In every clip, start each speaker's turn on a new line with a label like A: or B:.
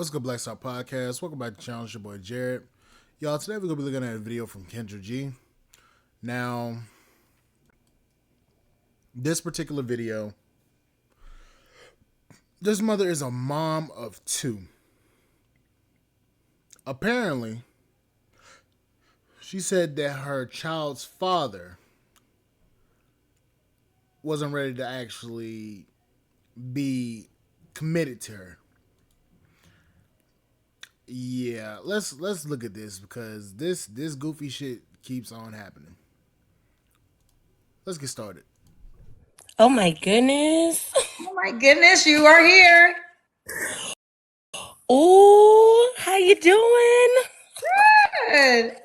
A: What's good, Black Star Podcast? Welcome back to the channel. It's your boy Jared. Y'all, today we're going to be looking at a video from Kendra G. Now, this particular video, this mother is a mom of two. Apparently, she said that her child's father wasn't ready to actually be committed to her. Yeah, let's look at this because this goofy shit keeps on happening. Let's get started.
B: Oh my goodness.
C: Oh my goodness, you are here.
B: Ooh, how you doing?
C: Good.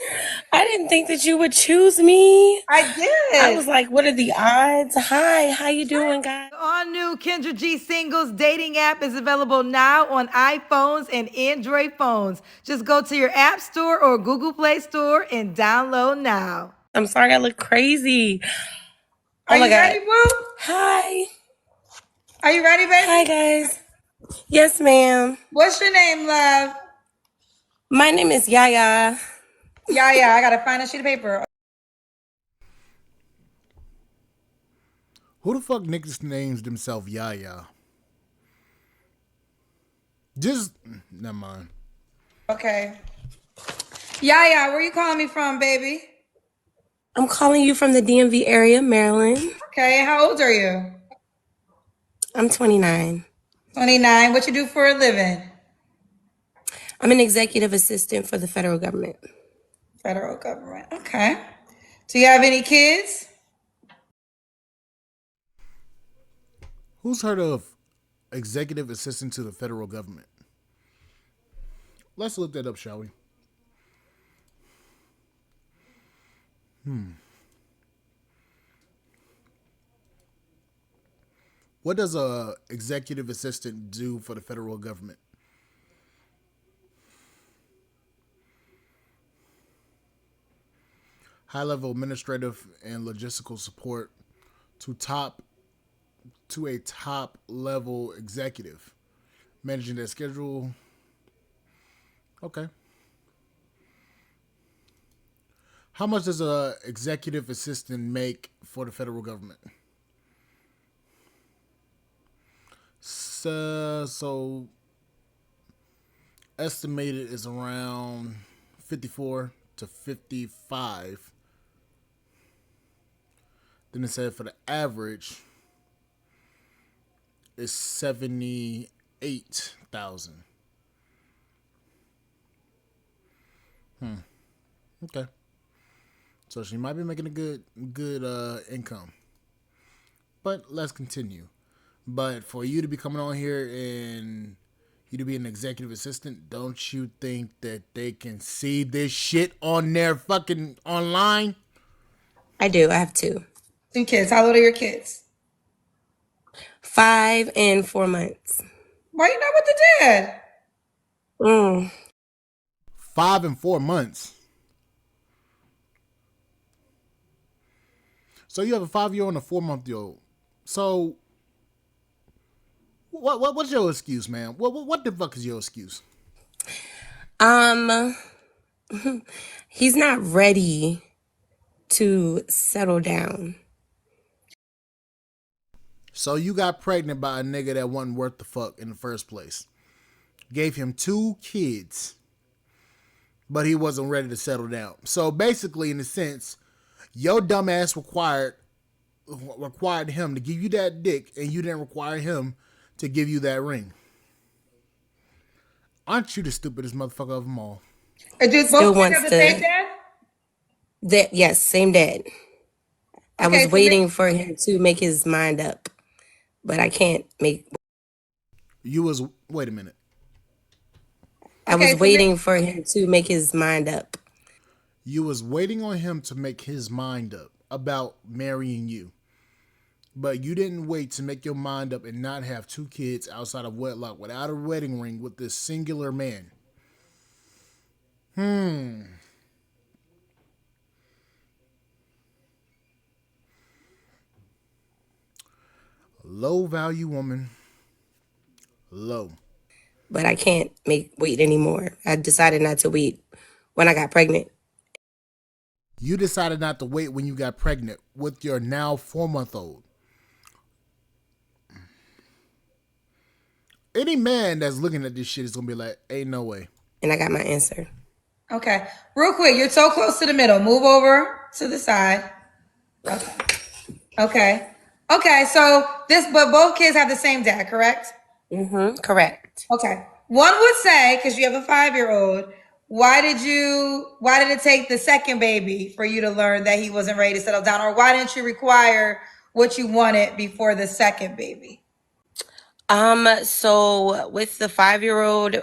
B: I didn't think that you would choose me.
C: I did.
B: I was like, what are the odds? Hi, how you doing, guys?
C: The all-new Kendra G Singles dating app is available now on iPhones and Android phones. Just go to your App Store or Google Play Store and download now.
B: I'm sorry I look crazy. Oh
C: Are
B: my
C: you
B: God.
C: ready, Boo?
B: Hi.
C: Are you ready, baby?
B: Hi, guys. Yes, ma'am.
C: What's your name, love?
B: My name is Yaya.
C: Yeah, I gotta find a sheet of paper.
A: Who the fuck niggas names themselves Yaya? Just never mind.
C: Okay. Yeah, where you calling me from, baby?
B: I'm calling you from the DMV area, Maryland.
C: Okay, how old are you?
B: I'm 29.
C: 29. What you do for a living?
B: I'm an executive assistant for the federal government.
C: Federal government. Okay. Do you have any kids?
A: Who's heard of executive assistant to the federal government? Let's look that up, shall we? What does a executive assistant do for the federal government? High-level administrative and logistical support to a top level executive, managing their schedule. Okay. How much does a executive assistant make for the federal government? So estimated is around 54 to 55. Then it said for the average is 78,000. Okay. So she might be making a good income. But let's continue. But for you to be coming on here and you to be an executive assistant, don't you think that they can see this shit on their fucking online?
B: I do. I have two.
C: 2 kids. How old are your kids?
B: 5 and 4 months.
C: Why you not with the dad?
A: 5 and 4 months. So you have a 5-year-old and a 4-month-old. So what's your excuse, man? What the fuck is your excuse?
B: He's not ready to settle down.
A: So you got pregnant by a nigga that wasn't worth the fuck in the first place. Gave him 2 kids, but he wasn't ready to settle down. So basically, in a sense, your dumb ass required him to give you that dick, and you didn't require him to give you that ring. Aren't you the stupidest motherfucker of them all?
C: Do
B: Still
C: both kids
B: wants
C: have the same dad?
B: Yes, same dad. I
C: Okay,
B: was waiting for him to make his mind up, but I can't make.
A: Wait a minute.
B: I was waiting for him to make his mind up.
A: You was waiting on him to make his mind up about marrying you. But you didn't wait to make your mind up and not have 2 kids outside of wedlock without a wedding ring with this singular man. Low value woman. Low.
B: but I can't wait anymore. I decided not to wait when I got pregnant.
A: You decided not to wait when you got pregnant with your now 4-month-old. Any man that's looking at this shit is gonna be like, ain't no way.
B: And I got my answer.
C: Okay. Real quick, you're so close to the middle. Move over to the side. Okay. Okay. Okay, so but both kids have the same dad, correct?
B: Correct.
C: Okay. One would say, because you have a 5-year-old, why did it take the second baby for you to learn that he wasn't ready to settle down? Or why didn't you require what you wanted before the second baby?
B: So with the 5-year-old,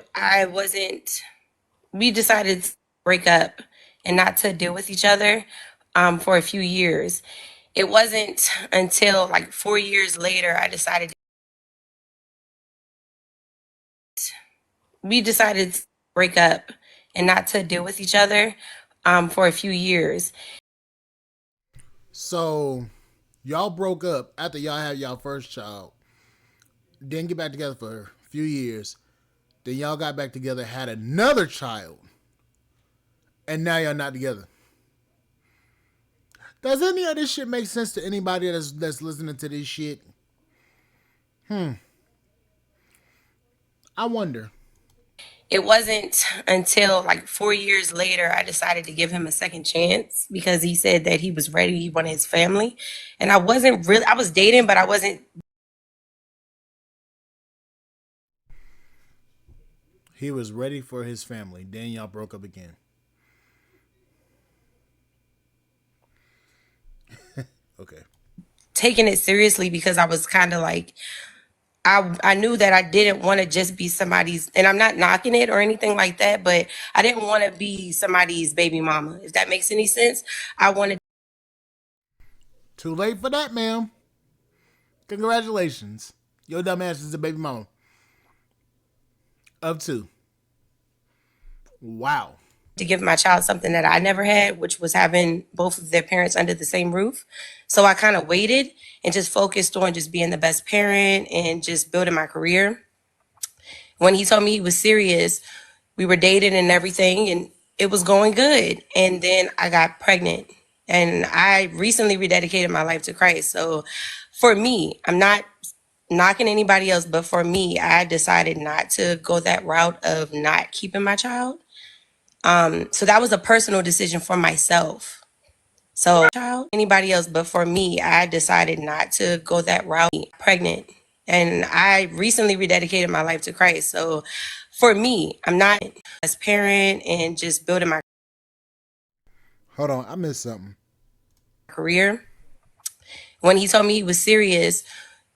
B: we decided to break up and not to deal with each other for a few years. It wasn't until like 4 years later we decided to break up and not to deal with each other for a few years.
A: So y'all broke up after y'all had y'all first child. Didn't get back together for a few years. Then y'all got back together, had another child. And now y'all not together. Does any of this shit make sense to anybody that's listening to this shit? I wonder.
B: It wasn't until like 4 years later I decided to give him a second chance because he said that he was ready. He wanted his family. And I was dating, but I wasn't.
A: He was ready for his family. Then y'all broke up again. Okay.
B: Taking it seriously because I was kind of like, I knew that I didn't want to just be somebody's, and I'm not knocking it or anything like that, but I didn't want to be somebody's baby mama, if that makes any sense. I wanted.
A: Too late for that, ma'am. Congratulations. Your dumb ass is a baby mama. Of 2. Wow.
B: To give my child something that I never had, which was having both of their parents under the same roof. So I kind of waited and just focused on just being the best parent and just building my career. When he told me he was serious, we were dating and everything, and it was going good. And then I got pregnant, and I recently rededicated my life to Christ. So for me, I'm not knocking anybody else, but for me, I decided not to go that route of not keeping my child. So that was a personal decision for myself. So anybody else, but for me, I decided not to go that route. Pregnant, and I recently rededicated my life to Christ. So for me, I'm not as parent and just building my
A: Hold on, I missed something.
B: career. When he told me he was serious,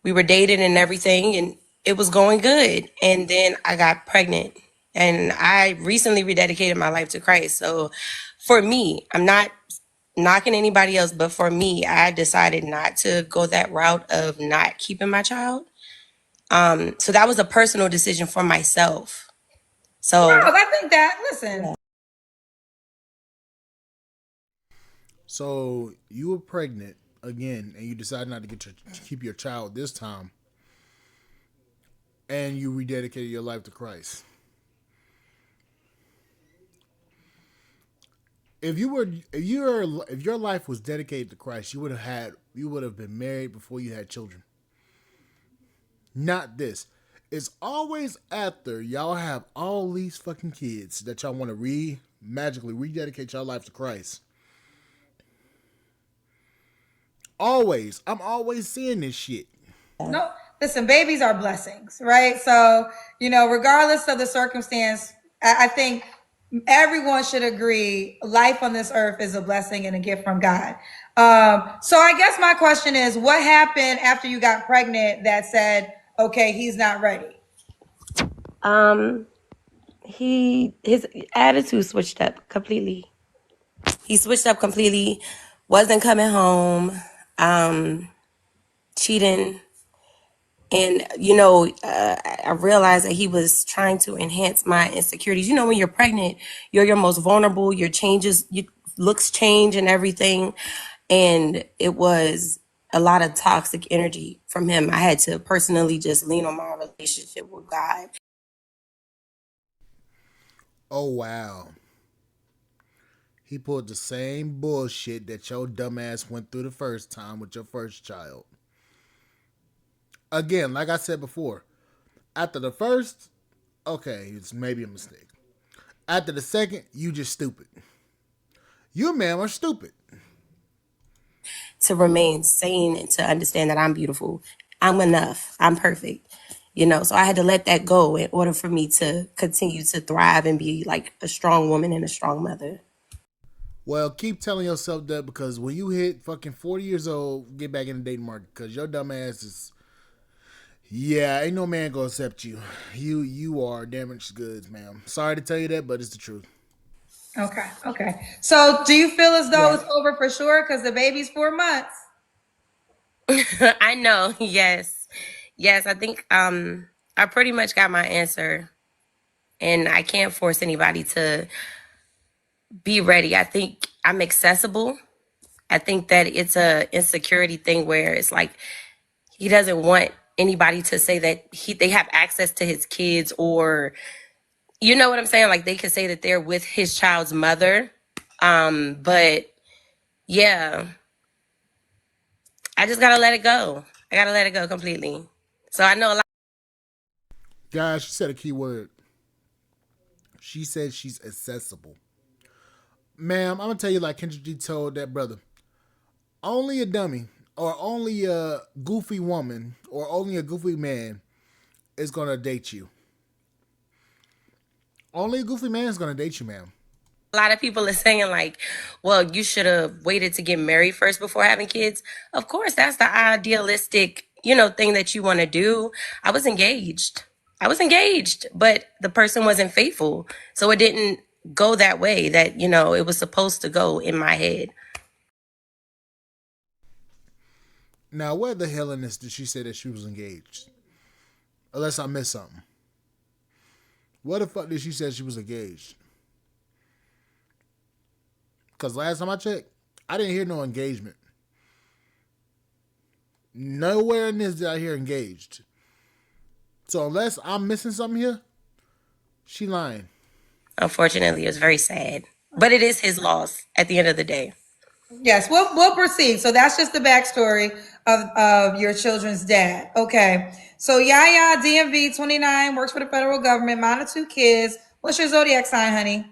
B: we were dating and everything, and it was going good. And then I got pregnant, and I recently rededicated my life to Christ. So for me, I'm not knocking anybody else, but for me, I decided not to go that route of not keeping my child. So that was a personal decision for myself. So
C: No, I think that, listen.
A: So you were pregnant again, and you decided not to keep your child this time, and you rededicated your life to Christ. If your life was dedicated to Christ, you would have been married before you had children. Not this. It's always after y'all have all these fucking kids that y'all want to magically rededicate your life to Christ. Always. I'm always seeing this shit.
C: No, listen, babies are blessings, right? So, regardless of the circumstance, I think everyone should agree life on this earth is a blessing and a gift from God. So I guess my question is, what happened after you got pregnant that said, okay, he's not ready?
B: his attitude switched up completely. He switched up completely, wasn't coming home, cheating. And, I realized that he was trying to enhance my insecurities. When you're pregnant, you're your most vulnerable, your looks change and everything. And it was a lot of toxic energy from him. I had to personally just lean on my relationship with God.
A: Oh wow. He pulled the same bullshit that your dumbass went through the first time with your first child. Again, like I said before, after the first, okay, it's maybe a mistake. After the second, you just stupid. You, ma'am, are stupid.
B: To remain sane and to understand that I'm beautiful. I'm enough. I'm perfect. So I had to let that go in order for me to continue to thrive and be like a strong woman and a strong mother.
A: Well, keep telling yourself that because when you hit fucking 40 years old, get back in the dating market because your dumb ass is. Yeah, ain't no man gonna accept you. You are damaged goods, ma'am. Sorry to tell you that, but it's the truth.
C: Okay. Okay. So do you feel as though
B: Yeah.
C: it's over for sure? Because the baby's 4 months.
B: I know. Yes. Yes. I think I pretty much got my answer, and I can't force anybody to be ready. I think I'm accessible. I think that it's a insecurity thing where it's like he doesn't want anybody to say that they have access to his kids, or you know what I'm saying? Like they could say that they're with his child's mother. But yeah, I just gotta let it go. I gotta let it go completely. So I know a lot.
A: Guys, she said a key word. She said she's accessible. Ma'am, I'm gonna tell you like Kendrick G told that brother. Only a dummy or only a goofy woman or only a goofy man is gonna date you. Only a goofy man is gonna date you, ma'am.
B: A lot of people are saying like, well, you should have waited to get married first before having kids. Of course, that's the idealistic, thing that you want to do. I was engaged. I was engaged, but the person wasn't faithful. So it didn't go that way that, it was supposed to go in my head.
A: Now, where the hell in this did she say that she was engaged? Unless I missed something. What the fuck did she say she was engaged? Because last time I checked, I didn't hear no engagement. Nowhere in this did I hear engaged. So unless I'm missing something here, she lying.
B: Unfortunately, it was very sad. But it is his loss at the end of the day.
C: Yes, we'll proceed. So that's just the backstory of your children's dad. Okay. So Yaya, DMV, 29, works for the federal government, mom of 2 kids. What's your zodiac sign, honey?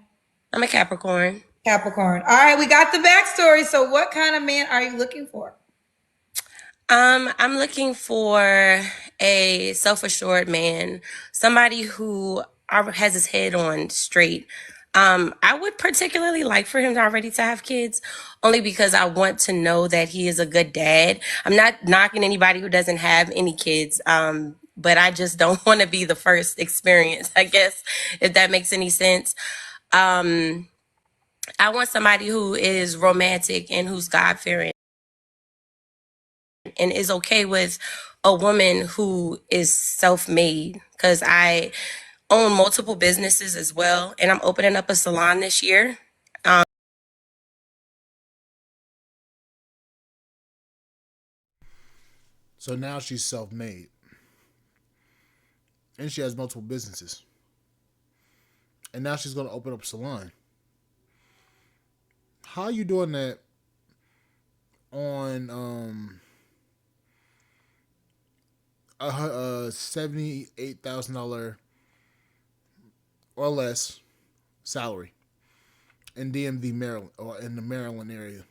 B: I'm a Capricorn.
C: Capricorn. All right, we got the backstory. So what kind of man are you looking for?
B: I'm looking for a self-assured man, somebody who has his head on straight. I would particularly like for him already to have kids, only because I want to know that he is a good dad. I'm not knocking anybody who doesn't have any kids, but I just don't want to be the first experience, I guess, if that makes any sense. I want somebody who is romantic and who's God-fearing and is okay with a woman who is self-made, because I own multiple businesses as well, and I'm opening up a salon this year.
A: So now she's self-made. And she has multiple businesses. And now she's going to open up a salon. How are you doing that on a $78,000 or less salary in DMV, Maryland, or in the Maryland area?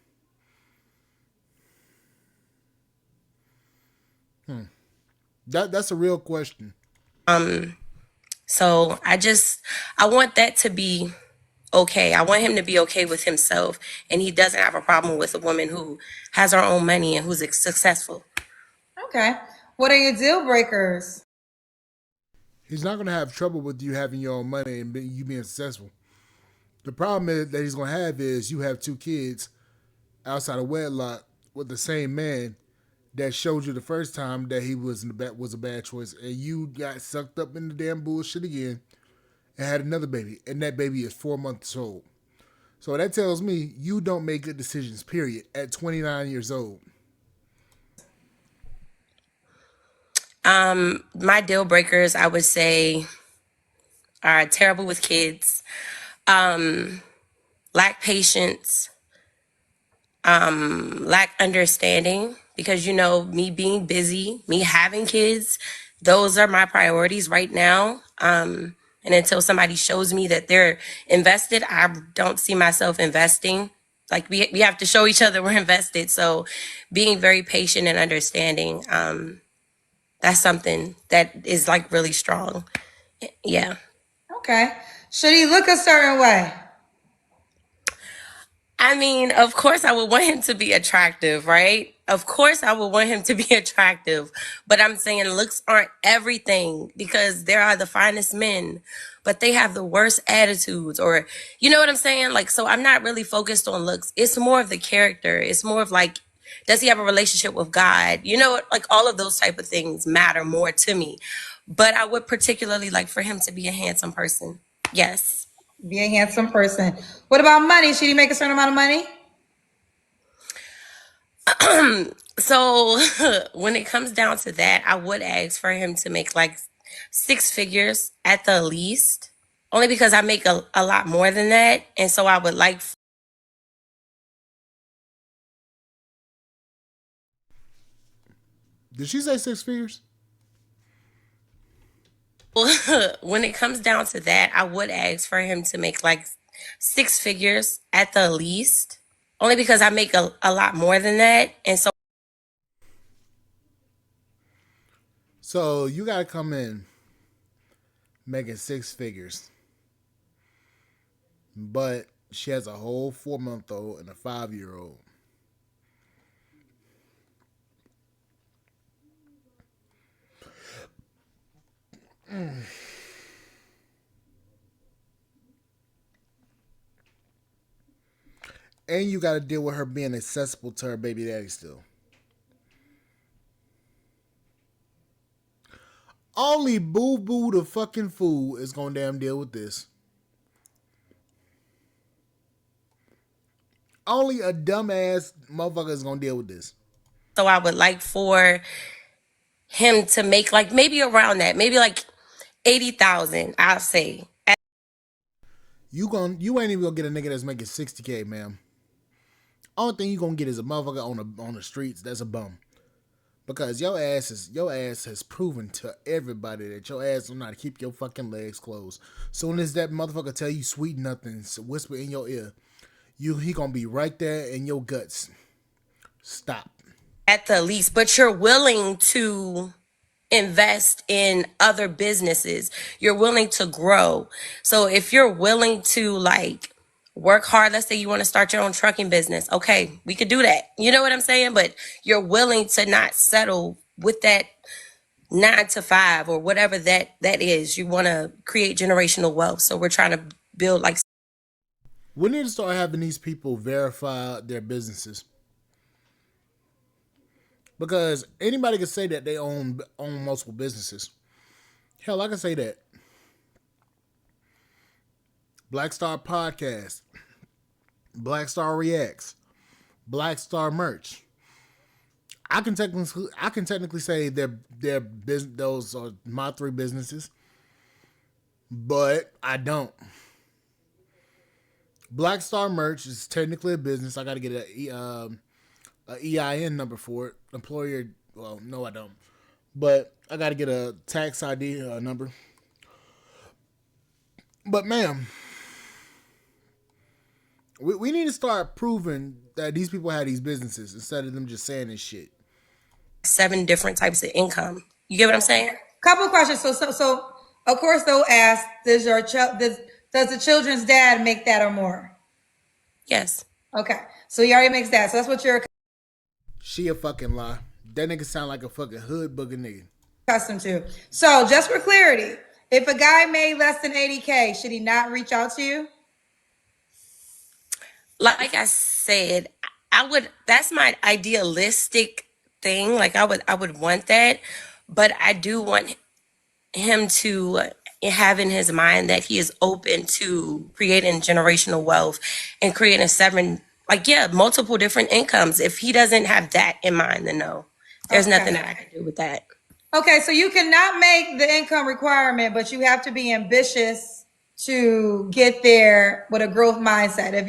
A: That's a real question.
B: So I want that to be okay. I want him to be okay with himself, and he doesn't have a problem with a woman who has her own money and who's successful.
C: Okay. What are your deal breakers?
A: He's not going to have trouble with you having your own money and you being successful. The problem is that he's going to have is you have 2 kids outside of wedlock with the same man that showed you the first time that he was a bad choice, and you got sucked up in the damn bullshit again and had another baby, and that baby is 4 months old. So that tells me you don't make good decisions, period, at 29 years old.
B: My deal breakers, I would say are terrible with kids, lack patience, lack understanding, because me being busy, me having kids, those are my priorities right now. And until somebody shows me that they're invested, I don't see myself investing. Like we have to show each other we're invested. So being very patient and understanding, that's something that is like really strong. Yeah.
C: Okay. Should he look a certain way?
B: I mean, of course, I would want him to be attractive, right? Of course, I would want him to be attractive. But I'm saying looks aren't everything, because there are the finest men, but they have the worst attitudes, or you know what I'm saying? Like, so I'm not really focused on looks. It's more of the character. It's more of like, does he have a relationship with God? Like all of those type of things matter more to me. But I would particularly like for him to be a handsome person. Yes.
C: Be a handsome person. What about money? Should he make a certain amount of money?
B: So when it comes down to that, I would ask for him to make like 6 figures at the least, only because I make a lot more than that. And so I would like
A: Did she say 6 figures?
B: when it comes down to that, I would ask for him to make like 6 figures at the least, only because I make a lot more than that. And so
A: So you gotta come in making 6 figures, but she has a whole 4-month-old and a 5-year-old. And you got to deal with her being accessible to her baby daddy still. Only Boo Boo the fucking fool is gonna damn deal with this. Only a dumbass motherfucker is gonna deal with this.
B: so I would like for him to make like maybe around that, maybe like 80,000, I'll say.
A: You ain't even gonna get a nigga that's making 60K, ma'am. Only thing you gonna get is a motherfucker on the streets that's a bum. Because your ass has proven to everybody that your ass don't know how to keep your fucking legs closed. Soon as that motherfucker tell you sweet nothings, whisper in your ear, he gonna be right there in your guts. Stop.
B: At the least, but you're willing to invest in other businesses. You're willing to grow. So if you're willing to like work hard, let's say you want to start your own trucking business. Okay, we could do that. You know what I'm saying? But you're willing to not settle with that 9 to 5 or whatever that is. You want to create generational wealth. So we're trying to build like
A: We need to start having these people verify their businesses. Because anybody can say that they own multiple businesses. Hell, I can say that. Black Star Podcast, Black Star Reacts, Black Star Merch. I can technically say those are my 3 businesses, but I don't. Black Star Merch is technically a business. I got to get a EIN number for it. Employer, well, no, I don't. But I got to get a tax ID number. But ma'am, we need to start proving that these people have these businesses instead of them just saying this shit.
B: 7 different types of income. You get what I'm saying?
C: Couple questions. So of course they'll ask, does the children's dad make that or more?
B: Yes.
C: Okay. So he already makes that. So that's what you're
A: She a fucking lie. That nigga sound like a fucking hood booger nigga.
C: accustomed to. So just for clarity, if a guy made less than 80K, should he not reach out to you?
B: Like I said, that's my idealistic thing. Like I would want that, but I do want him to have in his mind that he is open to creating generational wealth and creating multiple different incomes. If he doesn't have that in mind, then no, there's nothing that I can do with that.
C: Okay, so you cannot make the income requirement, but you have to be ambitious to get there with a growth mindset. If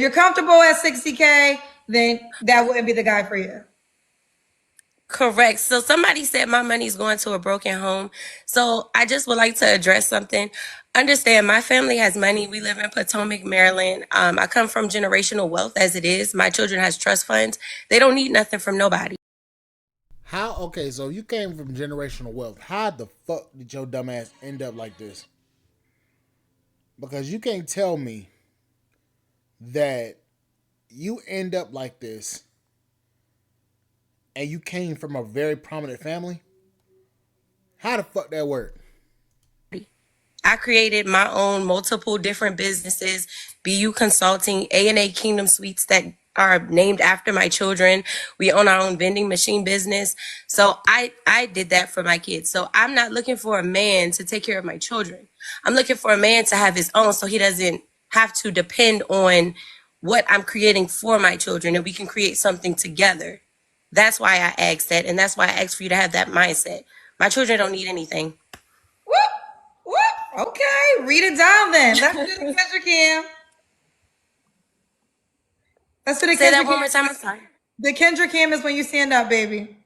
C: you're comfortable at 60K, then that wouldn't be the guy for you.
B: Correct. So somebody said my money's going to a broken home. So I just would like to address something. Understand, my family has money. We live in Potomac, Maryland. I come from generational wealth as it is. My children has trust funds. They don't need nothing from nobody.
A: How? Okay, so you came from generational wealth. How the fuck did your dumb ass end up like this? Because you can't tell me that you end up like this and you came from a very prominent family. How the fuck that work?
B: I created my own multiple different businesses, BU Consulting, A&A Kingdom Suites that are named after my children. We own our own vending machine business. So I did that for my kids. So I'm not looking for a man to take care of my children. I'm looking for a man to have his own so he doesn't have to depend on what I'm creating for my children and we can create something together. That's why I asked that. And that's why I asked for you to have that mindset. My children don't need anything.
C: Whoop, whoop. Okay, read it down then. Let's do the Kendra Cam. Let's do the
B: Say that
C: Kendra
B: one more
C: Cam.
B: time. I'm sorry.
C: The Kendra Cam is when you stand up, baby.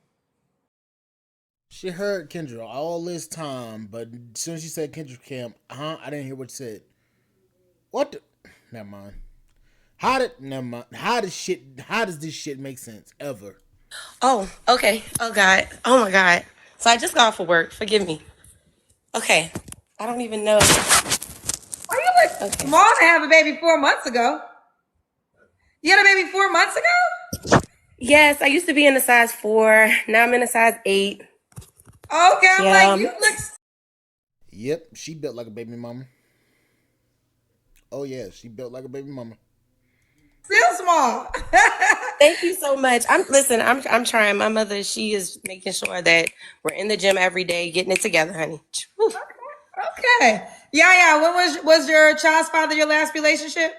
A: She heard Kendra all this time, but as soon as she said Kendra Camp, I didn't hear what she said. What the? Never mind. Never mind. How does this shit make sense ever?
B: Oh, okay. Oh God. Oh my God. So I just got off of work. Forgive me. Okay. I don't even know.
C: Are you like
B: Okay.
C: small to have a baby 4 months ago? You had a baby 4 months ago?
B: Yes, I used to be in a size 4. Now I'm in a size 8.
C: Okay, I'm like, you
B: Yeah.
C: look
A: Yep, she built like a baby mama. Oh yeah, she built like a baby mama.
C: still small.
B: Thank you so much. I'm trying. My mother, she is making sure that we're in the gym every day, getting it together, honey. Whew.
C: Okay. Yeah. When was your child's father your last relationship?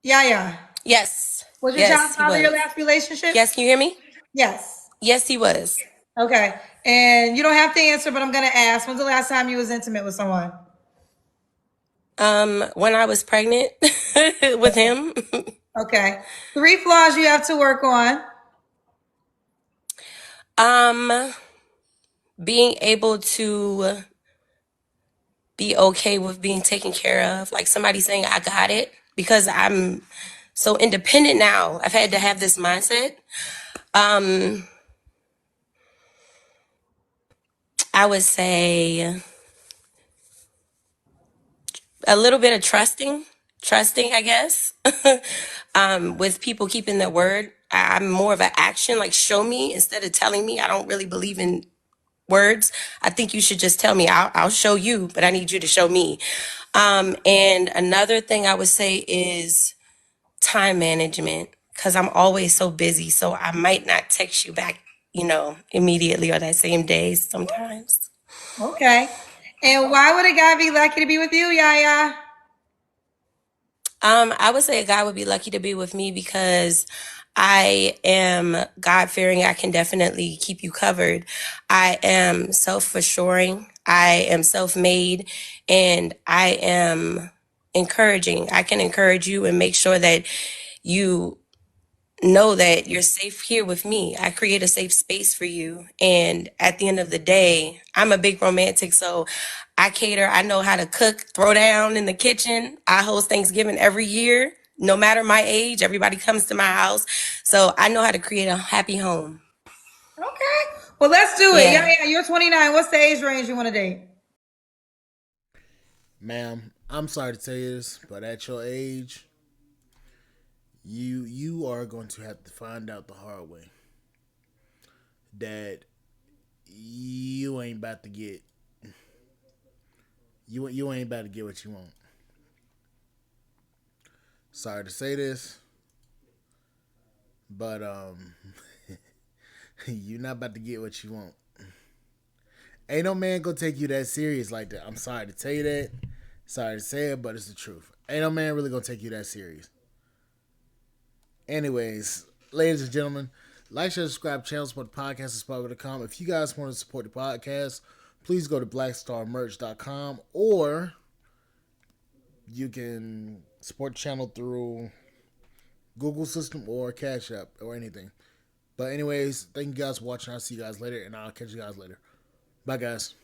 C: Yeah.
B: Yes.
C: Was your child's
B: Yes, he
C: father your
B: was.
C: last relationship?
B: Yes, can you hear me?
C: Yes.
B: Yes, he was.
C: Okay. And you don't have to answer, but I'm gonna ask. When's the last time you was intimate with someone?
B: When I was pregnant with him.
C: Okay. 3 flaws you have to work on.
B: um Being able to be okay with being taken care of, like somebody saying I got it, because I'm so independent now. I've had to have this mindset. um I would say a little bit of trusting, I guess. With people keeping their word. I'm more of an action, like show me instead of telling me. I don't really believe in words. I think you should just tell me. I'll show you, but I need you to show me. And another thing I would say is time management, because I'm always so busy. So I might not text you back, immediately or that same day sometimes.
C: Okay. And why would a guy be lucky to be with you, Yaya?
B: I would say a guy would be lucky to be with me because I am God fearing. I can definitely keep you covered. I am self assuring. I am self made, and I am encouraging. I can encourage you and make sure that you know that you're safe here with me. I create a safe space for you. And at the end of the day, I'm a big romantic. So I cater. I know how to cook, throw down in the kitchen. I host Thanksgiving every year. No matter my age, everybody comes to my house. So I know how to create a happy home.
C: Okay. Well, let's do it.
B: Yeah.
C: Yaya, you're 29. What's the age range you want to date?
A: Ma'am, I'm sorry to tell you this, but at your age, you are going to have to find out the hard way that you ain't about to get you ain't about to get what you want. Sorry to say this, but you're not about to get what you want. Ain't no man gonna take you that serious like that. I'm sorry to tell you that. Sorry to say it, but it's the truth. Ain't no man really gonna take you that serious. Anyways, ladies and gentlemen, Like, share, subscribe, channel, support the podcast, inspire.com. If you guys want to support the podcast, please go to blackstarmerch.com, or you can support the channel through Google system or Cash App or anything. But anyways, thank you guys for watching. I'll see you guys later, and I'll catch you guys later. Bye, guys.